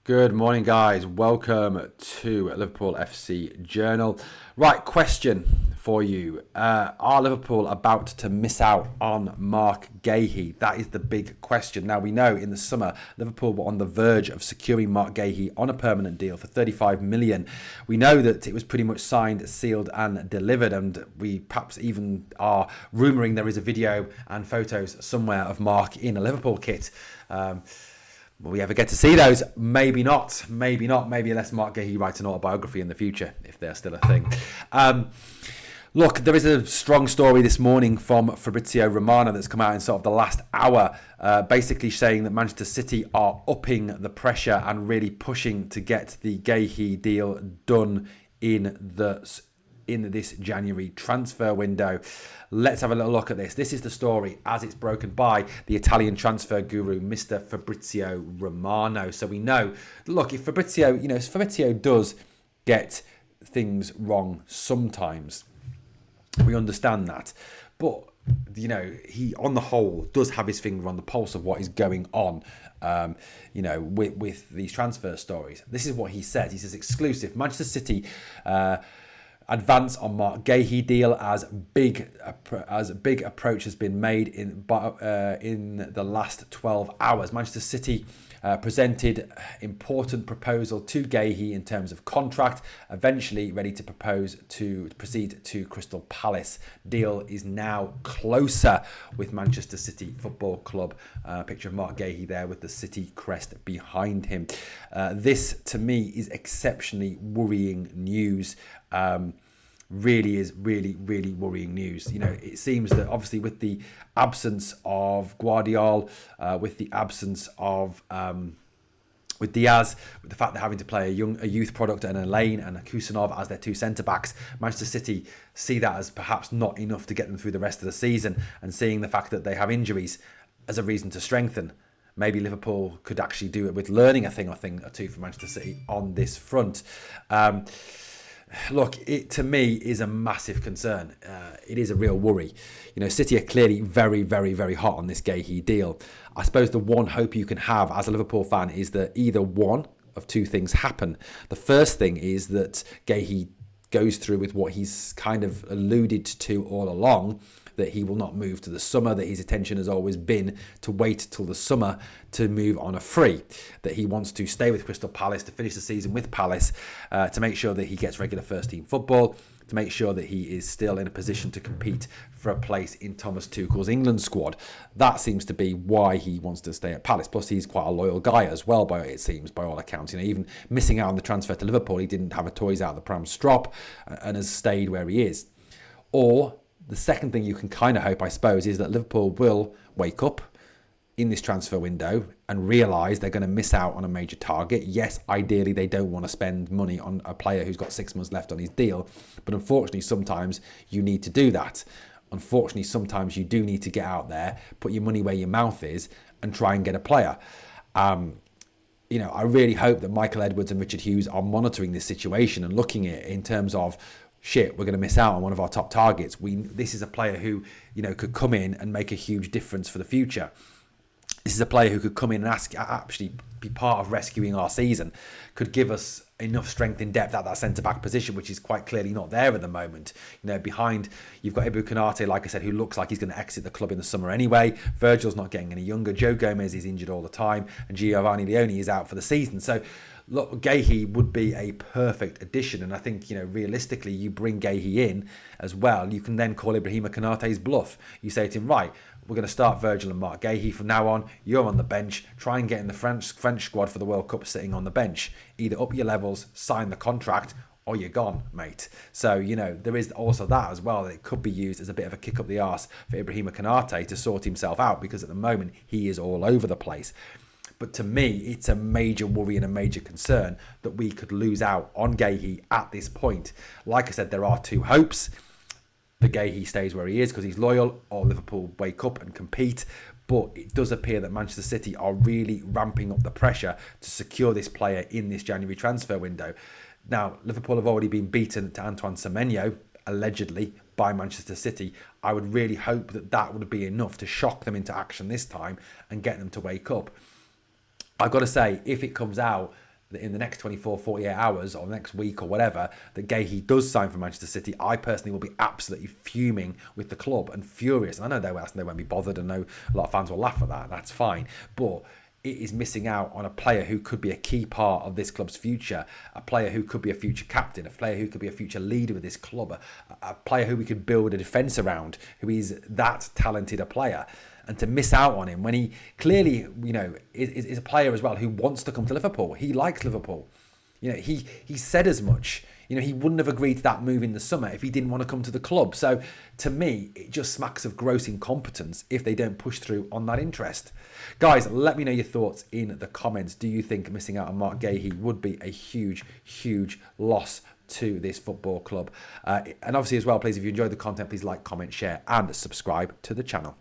Good morning, guys. Welcome to Liverpool FC Journal. Right, question for you. Are Liverpool about to miss out on Mark Guehi? That is the big question. Now, we know in the summer, Liverpool were on the verge of securing Mark Guehi on a permanent deal for 35 million. We know that it was pretty much signed, sealed and delivered, and we perhaps even are rumouring there is a video and photos somewhere of Mark in a Liverpool kit. Will we ever get to see those? Maybe not. Maybe not. Maybe unless Mark Guehi writes an autobiography in the future, if they're still a thing. Look, there is a strong story this morning from Fabrizio Romano that's come out in sort of the last hour, basically saying that Manchester City are upping the pressure and really pushing to get the Guehi deal done in this January transfer window. Let's have a little look at this. This is the story as it's broken by the Italian transfer guru, Mr. Fabrizio Romano. So we know, look, if Fabrizio does get things wrong sometimes, we understand that. But, he, on the whole, does have his finger on the pulse of what is going on, with these transfer stories. This is what he says. He says, exclusive, Manchester City advance on Mark Guehi deal as big approach has been made in the last 12 hours. Manchester City presented important proposal to Guehi in terms of contract, eventually ready to proceed to Crystal Palace. Deal is now closer with Manchester City Football Club. Picture of Mark Guehi there with the City crest behind him. This to me is exceptionally worrying news. Really is really worrying news. It seems that obviously with the absence of Guardiola, with the absence of with Diaz, with the fact they're having to play a youth product and a Lane and a Kusanov as their two centre-backs, Manchester City see that as perhaps not enough to get them through the rest of the season, and seeing the fact that they have injuries as a reason to strengthen. Maybe Liverpool could actually do it with learning a thing or two from Manchester City on this front. Look, it to me is a massive concern. It is a real worry. City are clearly very hot on this Guehi deal. I suppose the one hope you can have as a Liverpool fan is that either one of two things happen. The first thing is that Guehi goes through with what he's kind of alluded to all along, that he will not move to the summer, that his intention has always been to wait till the summer to move on a free, that he wants to stay with Crystal Palace, to finish the season with Palace, to make sure that he gets regular first team football, to make sure that he is still in a position to compete for a place in Thomas Tuchel's England squad. That seems to be why he wants to stay at Palace. Plus, he's quite a loyal guy as well, by all accounts. Even missing out on the transfer to Liverpool, he didn't have a toys out of the pram strop and has stayed where he is. Or the second thing you can kind of hope, I suppose, is that Liverpool will wake up in this transfer window and realise they're going to miss out on a major target. Yes, ideally they don't want to spend money on a player who's got 6 months left on his deal, but unfortunately sometimes you need to do that. Unfortunately sometimes you do need to get out there, put your money where your mouth is and try and get a player. I really hope that Michael Edwards and Richard Hughes are monitoring this situation and looking at it in terms of, shit, we're going to miss out on one of our top targets. This is a player who, could come in and make a huge difference for the future. This is a player who could come in and actually be part of rescuing our season, could give us enough strength in depth at that centre-back position, which is quite clearly not there at the moment. Behind, you've got Ibu Konate, like I said, who looks like he's going to exit the club in the summer anyway. Virgil's not getting any younger. Joe Gomez is injured all the time. And Giovanni Leone is out for the season. So, look, Guehi would be a perfect addition, and I think, realistically, you bring Guehi in as well. You can then call Ibrahima Konate's bluff. You say to him, right, we're going to start Virgil and Mark Guehi from now on. You're on the bench. Try and get in the French squad for the World Cup sitting on the bench. Either up your levels, sign the contract, or you're gone, mate. So, there is also that as well, that it could be used as a bit of a kick up the arse for Ibrahima Konate to sort himself out, because at the moment he is all over the place. But to me, it's a major worry and a major concern that we could lose out on Guehi at this point. Like I said, there are two hopes. The Guehi stays where he is because he's loyal, or Liverpool wake up and compete. But it does appear that Manchester City are really ramping up the pressure to secure this player in this January transfer window. Now, Liverpool have already been beaten to Antoine Semenyo, allegedly, by Manchester City. I would really hope that would be enough to shock them into action this time and get them to wake up. I've got to say, if it comes out that in the next 24, 48 hours or next week or whatever, that Guehi does sign for Manchester City, I personally will be absolutely fuming with the club and furious. And I know they won't be bothered. I know a lot of fans will laugh at that. That's fine. But it is missing out on a player who could be a key part of this club's future, a player who could be a future captain, a player who could be a future leader with this club, a player who we could build a defence around, who is that talented a player. And to miss out on him when he clearly, is a player as well who wants to come to Liverpool. He likes Liverpool. He said as much. He wouldn't have agreed to that move in the summer if he didn't want to come to the club. So to me, it just smacks of gross incompetence if they don't push through on that interest. Guys, let me know your thoughts in the comments. Do you think missing out on Marc Guehi would be a huge, huge loss to this football club? And obviously as well, please, if you enjoyed the content, please like, comment, share and subscribe to the channel.